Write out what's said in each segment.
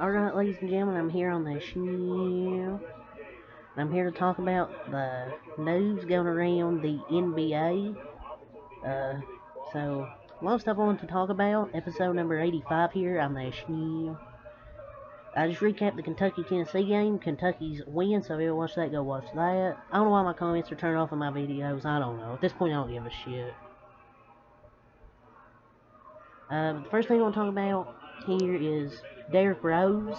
Alright, ladies and gentlemen, I'm here on the show. I'm here to talk about the news going around the NBA. So, a lot of stuff I want to talk about. Episode number 85 here on the show. I just recapped the Kentucky-Tennessee game. Kentucky's win, so if you ever watch that, go watch that. I don't know why my comments are turned off on my videos. I don't know. At this point, I don't give a shit. The first thing I want to talk about here is Derrick Rose.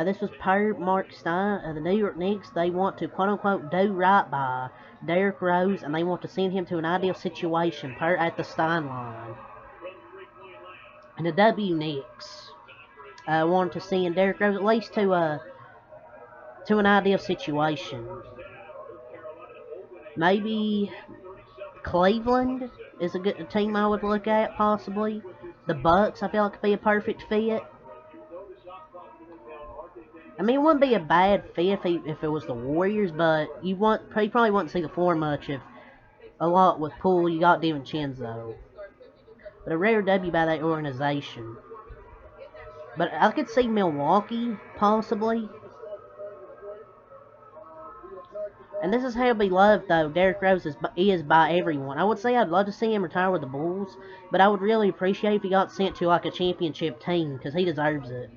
This was per Mark Stein of the New York Knicks. They want to quote-unquote do right by Derrick Rose, and they want to send him to an ideal situation per at the Stein line. And the W Knicks wanted to send Derrick Rose at least to an ideal situation. Maybe Cleveland is a good team I would look at, possibly. The Bucks, I feel like, could be a perfect fit. I mean, it wouldn't be a bad fit if it was the Warriors, but you probably wouldn't see the floor much if a lot with Poole. You got DiVincenzo, but a rare W by that organization. But I could see Milwaukee possibly, and this is how he'll be loved though. Derrick Rose is by everyone. I would say I'd love to see him retire with the Bulls, but I would really appreciate if he got sent to like a championship team because he deserves it.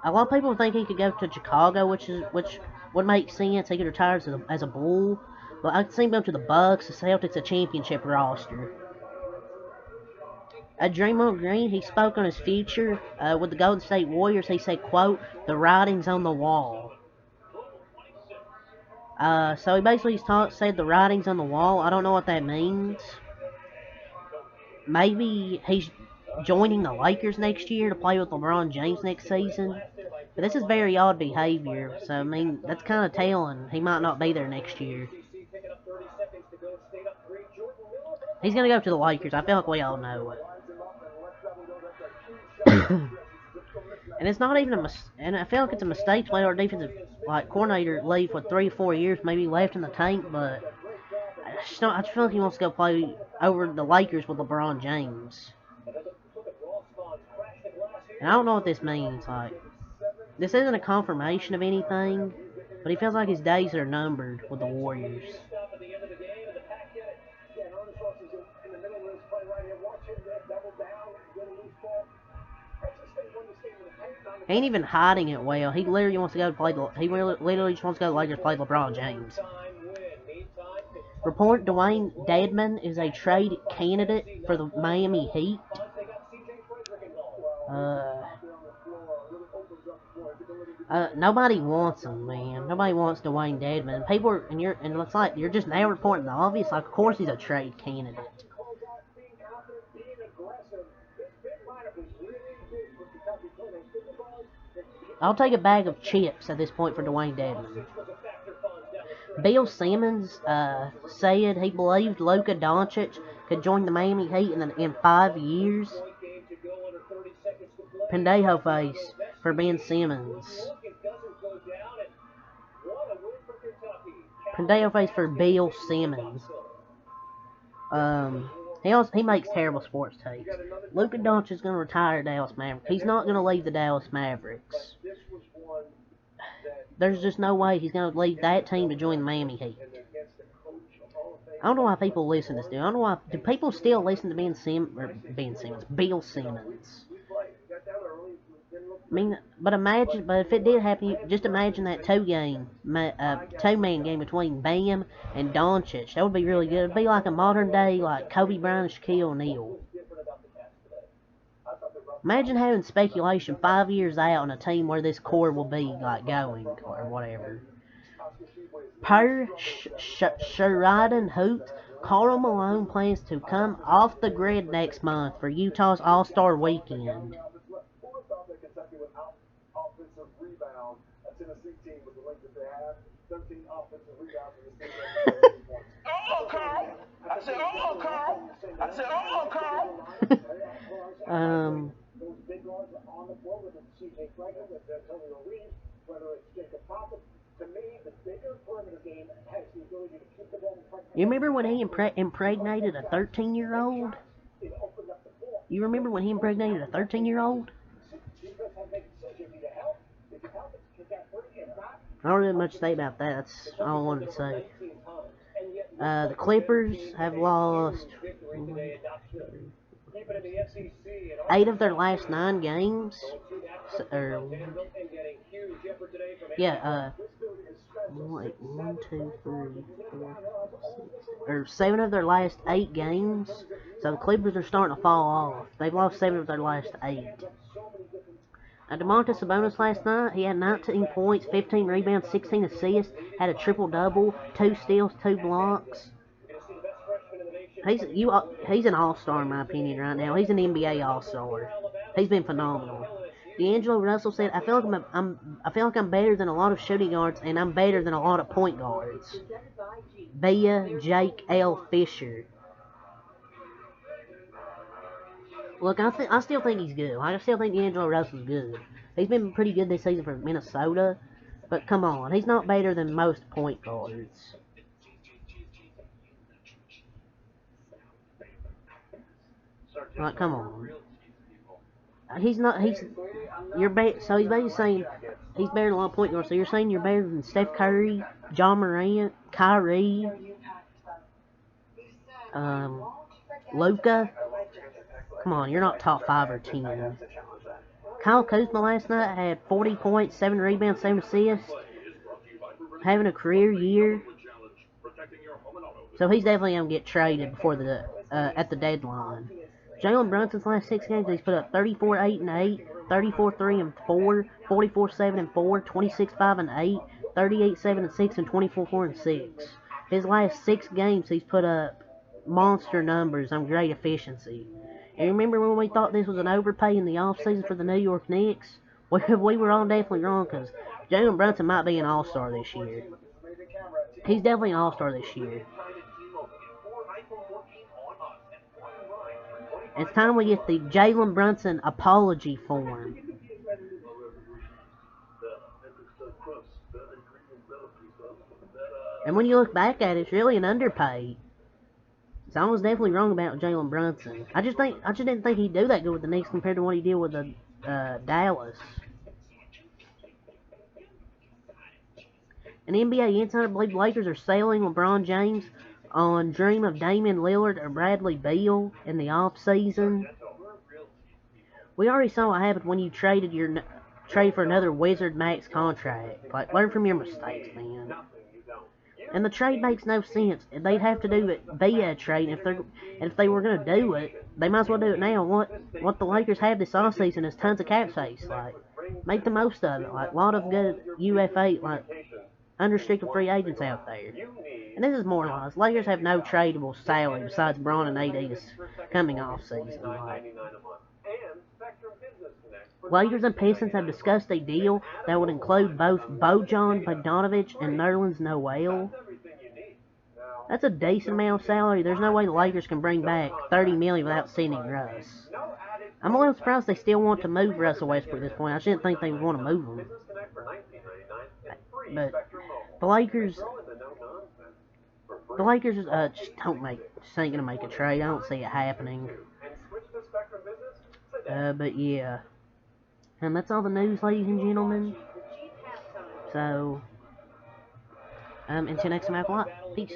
A lot of people think he could go to Chicago, which would make sense. He could retire as a Bull. But I could see him go to the Bucks, the Celtics, a championship roster. Draymond Green, he spoke on his future with the Golden State Warriors. He said, quote, the writing's on the wall. So he basically said the writing's on the wall. I don't know what that means. Maybe he's joining the Lakers next year to play with LeBron James next season. But this is very odd behavior, so I mean, that's kind of telling. He might not be there next year. He's going to go to the Lakers. I feel like we all know it. And it's not even and I feel like it's a mistake to let our defensive coordinator leave with 3 or 4 years maybe left in the tank, but I just feel like he wants to go play over the Lakers with LeBron James. And I don't know what this means. This isn't a confirmation of anything, but he feels like his days are numbered with the Warriors. He ain't even hiding it well. He literally wants to go play. He literally just wants to go to the Lakers play LeBron James. Report: Dwayne Dedmon is a trade candidate for the Miami Heat. Nobody wants him, man. Nobody wants Dwayne Dedmon. People are, and it's like you're just now reporting the obvious. Like, of course he's a trade candidate. I'll take a bag of chips at this point for Dwayne Dedmon. Bill Simmons said he believed Luka Doncic could join the Miami Heat in 5 years. Pendejo face for Ben Simmons. Pendejo face for Bill Simmons. He makes terrible sports takes. Luka Doncic is going to retire Dallas Mavericks. He's not going to leave the Dallas Mavericks. There's just no way he's going to leave that team to join the Miami Heat. I don't know why people listen to this dude. I don't know why. Do people still listen to Bill Simmons? I mean, but if it did happen, just imagine that two-man game between Bam and Doncic. That would be really good. It'd be like a modern day, like Kobe Bryant and Shaquille O'Neal. Imagine having speculation 5 years out on a team where this core will be going or whatever. Per Sheridan Hoot, Karl Malone plans to come off the grid next month for Utah's All-Star Weekend. I said, Carl. You remember when he impregnated a 13-year-old? You remember when he impregnated a 13-year-old? I don't really have much to say about that. That's all I wanted to say. The Clippers have lost 8 of their last 9 games. Yeah, like 1, 2, 3, 4, 6, or 7 of their last 8 games. So the Clippers are starting to fall off. They've lost 7 of their last 8. DeMontis Sabonis last night, he had 19 points, 15 rebounds, 16 assists, had a triple-double, 2 steals, 2 blocks. He's an all-star in my opinion right now. He's an NBA all-star. He's been phenomenal. D'Angelo Russell said, "I feel like I feel like I'm better than a lot of shooting guards, and I'm better than a lot of point guards." Bia Jake L. Fisher. Look, I still think he's good. I still think D'Angelo Russell's good. He's been pretty good this season for Minnesota, but come on, he's not better than most point guards. Like, come on. He's not. So he's basically saying he's better than a lot of point guards. So you're saying you're better than Steph Curry, John Morant, Kyrie, Luka. Come on, you're not top 5 or 10. Kyle Kuzma last night had 40 points, 7 rebounds, 7 assists, having a career year. So he's definitely gonna get traded before the at the deadline. Jalen Brunson's last 6 games, he's put up 34, 8, and 8, 34, 3, and 4, 44, 7, and 4, 26, 5, and 8, 38, 7, and 6, and 24, 4, and 6. His last 6 games, he's put up monster numbers on great efficiency. And remember when we thought this was an overpay in the offseason for the New York Knicks? We were all definitely wrong, because Jalen Brunson might be an all-star this year. He's definitely an all-star this year. It's time we get the Jalen Brunson apology form. And when you look back at it, it's really an underpay. So I was definitely wrong about Jalen Brunson. I just didn't think he'd do that good with the Knicks compared to what he did with the Dallas. An NBA insider believes Lakers are selling LeBron James on dream of Damian Lillard or Bradley Beal in the offseason. We already saw what happened when you trade for another Wizard max contract. Like, learn from your mistakes, man. And the trade makes no sense. They'd have to do it via a trade. If they were gonna do it, they might as well do it now. What the Lakers have this offseason is tons of cap space. Like, make the most of it. Like, a lot of good UFA, like unrestricted free agents out there. And this is more lies. Lakers have no tradable salary besides Braun and AD this coming off season. Like, Lakers and Pistons have discussed a deal that would include both Bojan Bogdanovic and Nerlens Noel. That's a decent amount of salary. There's no way the Lakers can bring back $30 million without sending Russ. I'm a little surprised they still want to move Russell Westbrook at this point. I shouldn't think they would want to move him. But the Lakers just ain't gonna make a trade. I don't see it happening. But yeah. And that's all the news, ladies and gentlemen. So, until next time, have a lot. Peace.